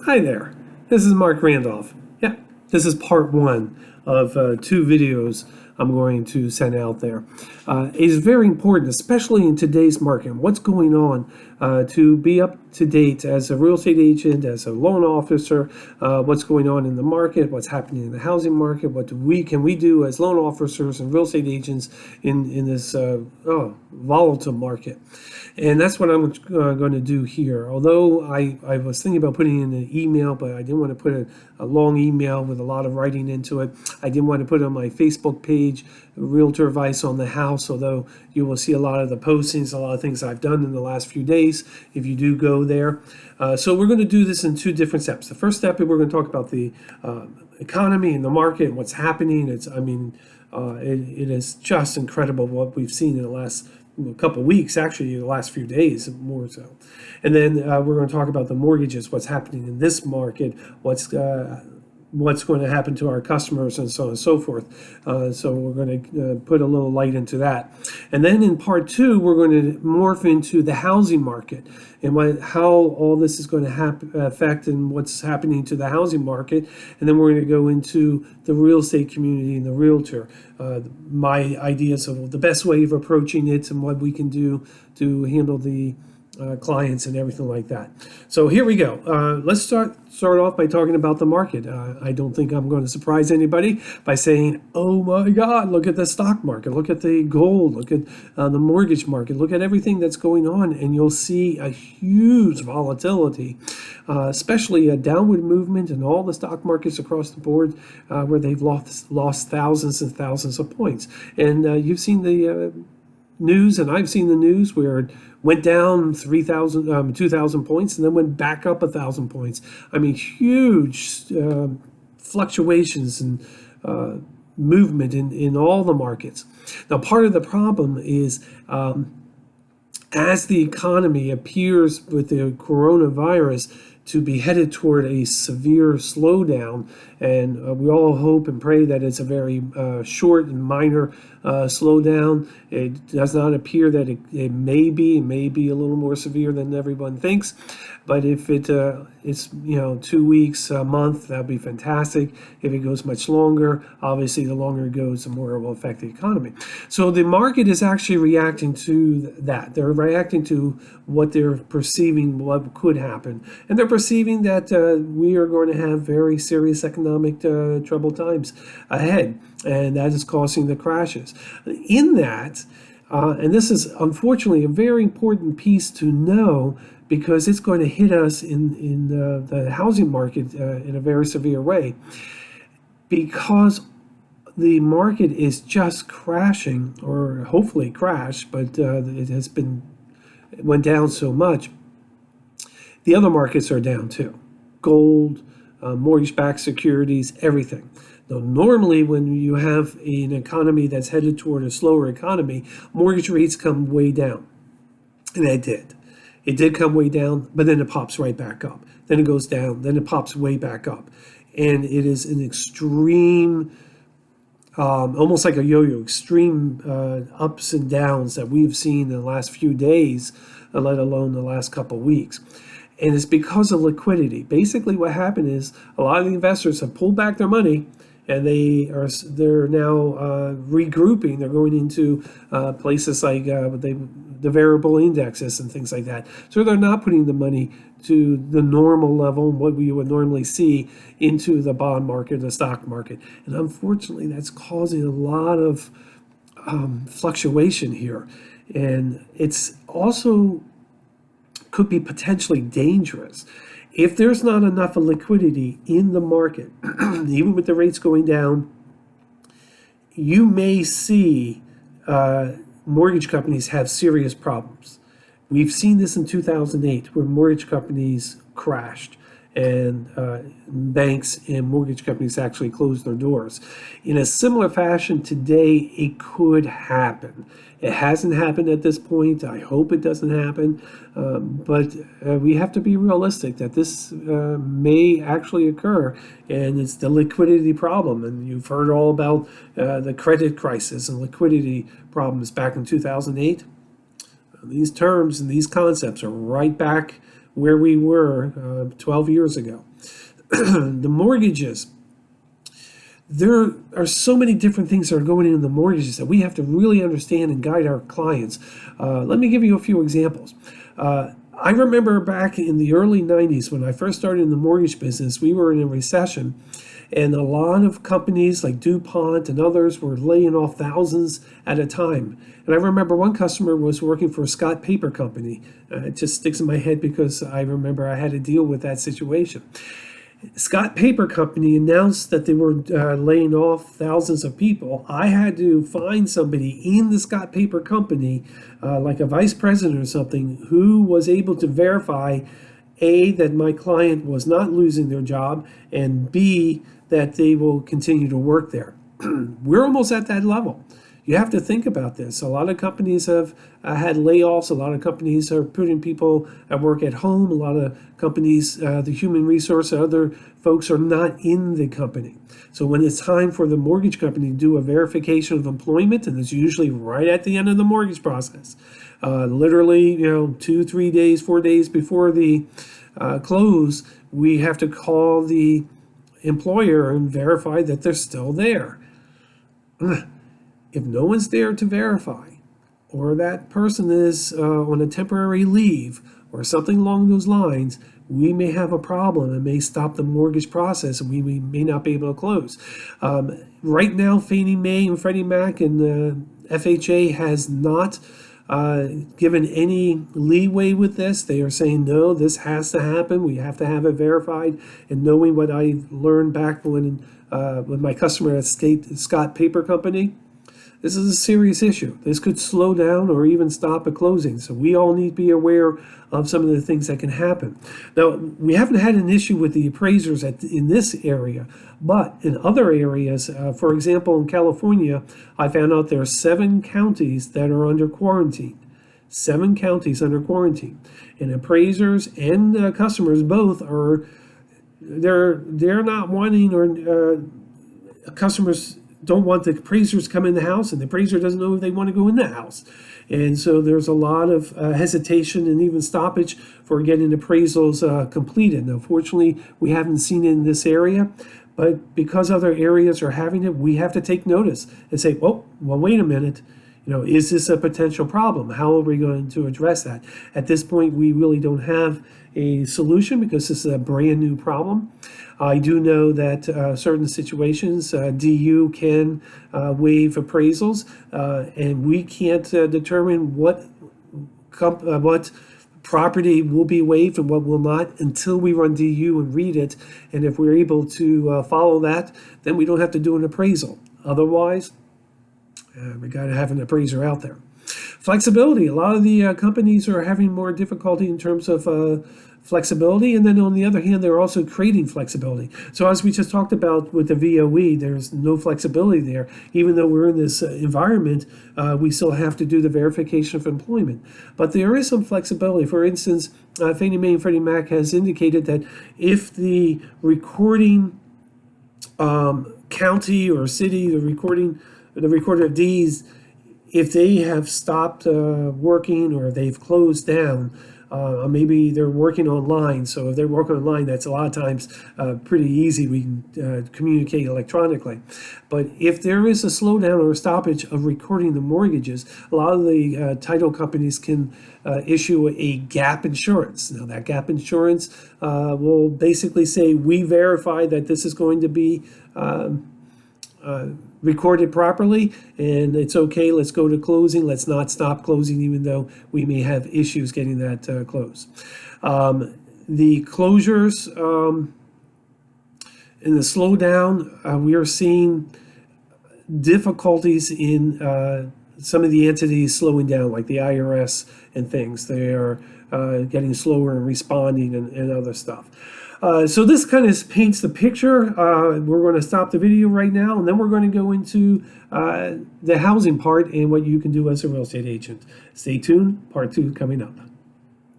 Hi there, this is Mark Randolph. Yeah, this is part one of two videos I'm going to send out there. It is very important, especially in today's market, what's going on, to be up to date as a real estate agent, as a loan officer, what's going on in the market, what's happening in the housing market, what can we do as loan officers and real estate agents in this volatile market. And that's what I'm going to do here. Although I was thinking about putting in an email, but I didn't want to put a long email with a lot of writing into it. I didn't want to put it on my Facebook page, Realtor Advice on the House, although you will see a lot of the postings, a lot of things I've done in the last few days if you do go there. So we're going to do this in two different steps. The first step, we're going to talk about the economy and the market and what's happening. It is just incredible what we've seen in the last couple of weeks, actually the last few days more so. And then we're going to talk about the mortgages, what's happening in this market, what's going to happen to our customers, and so on and so forth. So we're going to put a little light into that. And then in part two, we're going to morph into the housing market and how all this is going to affect and what's happening to the housing market. And then we're going to go into the real estate community and the realtor, my ideas of the best way of approaching it and what we can do to handle the clients and everything like that. So here we go. Let's start off by talking about the market. I don't think I'm going to surprise anybody by saying, oh my God, look at the stock market, look at the gold, look at the mortgage market, look at everything that's going on, and you'll see a huge volatility, especially a downward movement in all the stock markets across the board, where they've lost thousands and thousands of points. And you've seen the news, and I've seen the news where it went down 2,000 points and then went back up 1,000 points. I mean, huge fluctuations and movement in all the markets. Now, part of the problem is as the economy appears with the coronavirus to be headed toward a severe slowdown, and we all hope and pray that it's a very short and minor slowdown. It does not appear that it may be a little more severe than everyone thinks, but if it's 2 weeks, a month, that'd be fantastic. If it goes much longer, obviously the longer it goes, the more it will affect the economy. So the market is actually reacting to that. They're reacting to what they're perceiving, what could happen, and they're perceiving that we are going to have very serious economic troubled times ahead, and that is causing the crashes. In that, and this is unfortunately a very important piece to know, because it's going to hit us in the housing market in a very severe way, because the market is just crashing, or hopefully crash, but it went down so much. The other markets are down too. Gold, mortgage-backed securities, everything. Now, normally when you have an economy that's headed toward a slower economy, mortgage rates come way down. And they did. It did come way down, but then it pops right back up. Then it goes down, then it pops way back up. And it is an extreme, almost like a yo-yo, extreme ups and downs that we've seen in the last few days, let alone the last couple of weeks. And it's because of liquidity. Basically what happened is a lot of the investors have pulled back their money, and they're now regrouping. They're going into places like the variable indexes and things like that. So they're not putting the money to the normal level, what we would normally see, into the bond market, the stock market. And unfortunately, that's causing a lot of fluctuation here. And it's also could be potentially dangerous. If there's not enough liquidity in the market, even with the rates going down, you may see mortgage companies have serious problems. We've seen this in 2008, where mortgage companies crashed and banks and mortgage companies actually closed their doors. In a similar fashion today, it could happen. It hasn't happened at this point. I hope it doesn't happen, but we have to be realistic that this may actually occur, and it's the liquidity problem. And you've heard all about the credit crisis and liquidity problems back in 2008. These terms and these concepts are right back where we were 12 years ago. The mortgages, there are so many different things that are going into the mortgages that we have to really understand and guide our clients. Let me give you a few examples. I remember back in the early 90s when I first started in the mortgage business, we were in a recession, and a lot of companies like DuPont and others were laying off thousands at a time. And I remember one customer was working for a Scott Paper Company. It just sticks in my head because I remember I had to deal with that situation. Scott Paper Company announced that they were laying off thousands of people. I had to find somebody in the Scott Paper Company, like a vice president or something, who was able to verify, A, that my client was not losing their job, and B, that they will continue to work there. We're almost at that level. You have to think about this. A lot of companies have had layoffs. A lot of companies are putting people at work at home. A lot of companies, the human resource, other folks are not in the company. So when it's time for the mortgage company to do a verification of employment, and it's usually right at the end of the mortgage process, literally, 2, 3 days, 4 days before the close, we have to call the employer and verify that they're still there. If no one's there to verify, or that person is on a temporary leave, or something along those lines, we may have a problem and may stop the mortgage process, and we may not be able to close. Right now, Fannie Mae and Freddie Mac and FHA has not given any leeway with this. They are saying, no, this has to happen. We have to have it verified. And knowing what I learned back when with my customer at Scott Paper Company, this is a serious issue. This could slow down or even stop a closing. So we all need to be aware of some of the things that can happen. Now, we haven't had an issue with the appraisers in this area, but in other areas, for example, in California, I found out there are 7 counties that are under quarantine. 7 counties under quarantine. And appraisers and customers both are, they're not wanting, or customers don't want the appraisers to come in the house, and the appraiser doesn't know if they want to go in the house. And so there's a lot of hesitation and even stoppage for getting appraisals completed. Now, fortunately, we haven't seen it in this area, but because other areas are having it, we have to take notice and say, well, wait a minute. Is this a potential problem? How are we going to address that? At this point, we really don't have a solution because this is a brand new problem. I do know that certain situations, DU can waive appraisals, and we can't determine what property will be waived and what will not until we run DU and read it. And if we're able to follow that, then we don't have to do an appraisal. Otherwise, we got to have an appraiser out there. Flexibility. A lot of the companies are having more difficulty in terms of flexibility, and then on the other hand, they're also creating flexibility. So as we just talked about with the VOE, there's no flexibility there. Even though we're in this environment, we still have to do the verification of employment. But there is some flexibility. For instance, Fannie Mae and Freddie Mac has indicated that if the recording county or city, the recorder of deeds, if they have stopped working or they've closed down, maybe they're working online. So if they're working online, that's a lot of times pretty easy. We can communicate electronically. But if there is a slowdown or a stoppage of recording the mortgages, a lot of the title companies can issue a gap insurance. Now, that gap insurance will basically say, we verify that this is going to be recorded properly, and it's okay, let's go to closing. Let's not stop closing, even though we may have issues getting that closed. The closures and the slowdown, we are seeing difficulties in some of the entities slowing down, like the IRS and things. They are getting slower in responding and other stuff. So this kind of paints the picture. We're going to stop the video right now, and then we're going to go into the housing part and what you can do as a real estate agent. Stay tuned, part 2 coming up.